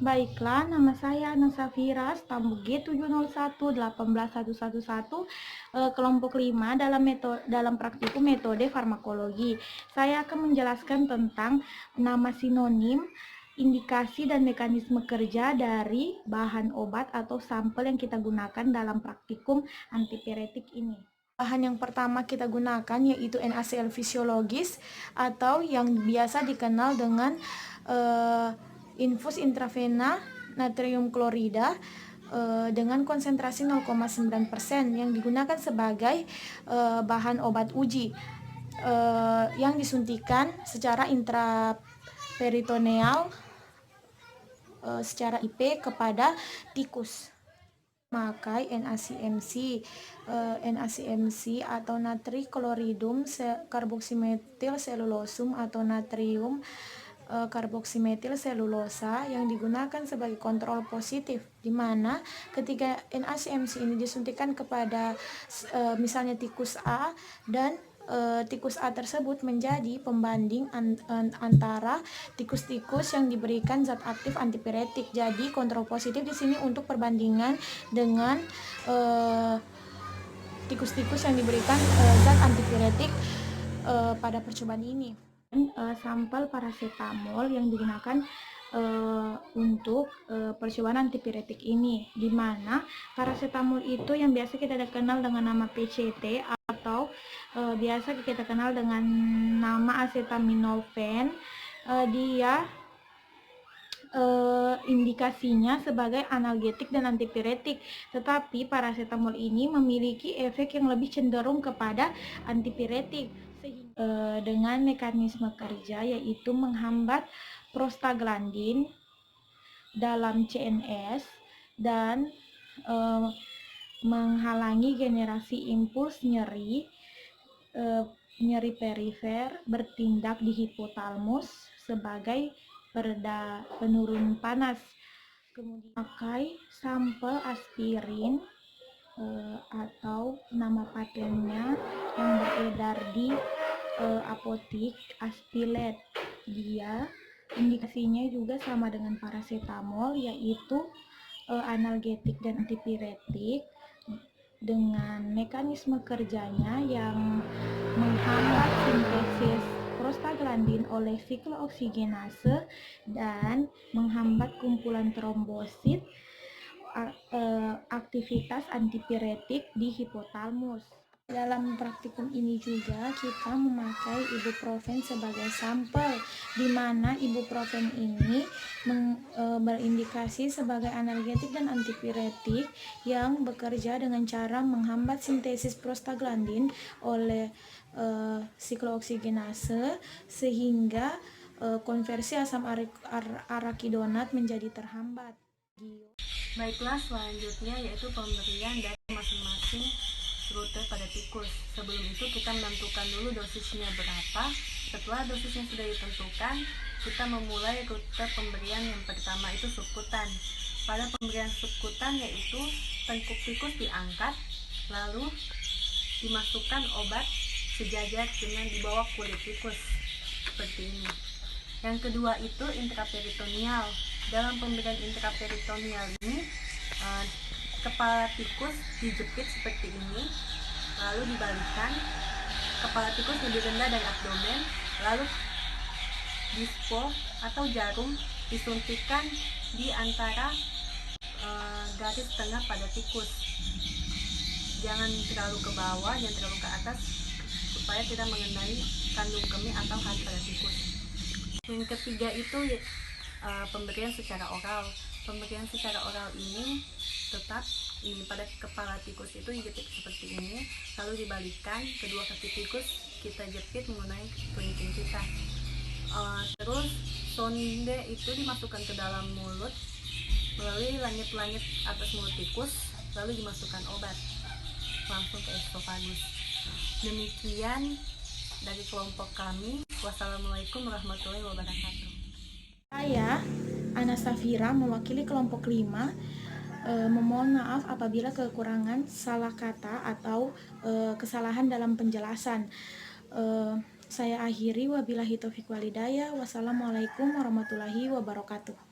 Baiklah, nama saya Ana Safira, stambuk G701 18111, kelompok 5 dalam praktikum metode farmakologi. Saya akan menjelaskan tentang nama sinonim, indikasi dan mekanisme kerja dari bahan obat atau sampel yang kita gunakan dalam praktikum antipiretik ini. Bahan yang pertama kita gunakan yaitu NaCl fisiologis atau yang biasa dikenal dengan infus intravena natrium klorida dengan konsentrasi 0,9% yang digunakan sebagai bahan obat uji yang disuntikan secara intraperitoneal secara IP kepada tikus. Memakai NaCMC atau natrichloridum carboxymethyl cellulosum atau natrium karboksimetil selulosa yang digunakan sebagai kontrol positif, di mana ketika NaCMC ini disuntikan kepada misalnya tikus A dan tikus A tersebut menjadi pembanding antara tikus-tikus yang diberikan zat aktif antipiretik. Jadi kontrol positif di sini untuk perbandingan dengan tikus-tikus yang diberikan zat antipiretik pada percobaan ini. Sampel paracetamol yang digunakan untuk percobaan antipiretik ini, di mana paracetamol itu yang biasa kita kenal dengan nama PCT atau biasa kita kenal dengan nama acetaminophen. Dia indikasinya sebagai analgetik dan antipiretik, tetapi paracetamol ini memiliki efek yang lebih cenderung kepada antipiretik dengan mekanisme kerja yaitu menghambat prostaglandin dalam CNS dan menghalangi generasi impuls nyeri perifer bertindak di hipotalamus sebagai pereda penurun panas. Kemudian pakai sampel aspirin atau nama patennya yang beredar di apotik Aspilet. Dia indikasinya juga sama dengan paracetamol, yaitu analgetik dan antipiretik dengan mekanisme kerjanya yang menghambat sintesis prostaglandin oleh siklooksigenase dan menghambat kumpulan trombosit, aktivitas antipiretik di hipotalamus. Dalam praktikum ini juga kita memakai ibuprofen sebagai sampel, di mana ibuprofen ini berindikasi sebagai analgetik dan antipiretik yang bekerja dengan cara menghambat sintesis prostaglandin oleh siklooksigenase sehingga konversi asam arakidonat menjadi terhambat. Baiklah, selanjutnya yaitu pemberian dari masing-masing rute pada tikus. Sebelum itu kita menentukan dulu dosisnya berapa. Setelah dosisnya sudah ditentukan, kita memulai rute pemberian yang pertama itu subkutan. Pada pemberian subkutan yaitu tengkuk tikus diangkat, lalu dimasukkan obat sejajar dengan di bawah kulit tikus seperti ini. Yang kedua itu intraperitoneal. Dalam pemberian intraperitoneal ini kepala tikus dijepit seperti ini, lalu dibalikkan, kepala tikus lebih rendah dari abdomen, lalu dispo atau jarum disuntikan di antara garis tengah pada tikus. Jangan terlalu ke bawah, jangan terlalu ke atas, supaya tidak mengenai kandung kemih atau hati pada tikus. Yang ketiga itu pemberian secara oral. Pemberian secara oral ini tetap ini pada kepala tikus itu dijepit seperti ini, lalu dibalikkan kedua kaki tikus kita jepit menggunakan kelingking kita. Terus sonde itu dimasukkan ke dalam mulut melalui langit-langit atas mulut tikus, lalu dimasukkan obat langsung ke esofagus. Demikian dari kelompok kami. Wassalamualaikum warahmatullahi wabarakatuh. Saya Ana Safira mewakili kelompok 5. Memohon maaf apabila kekurangan salah kata atau kesalahan dalam penjelasan. Saya akhiri, wabillahi taufiq walhidayah. Wassalamualaikum warahmatullahi wabarakatuh.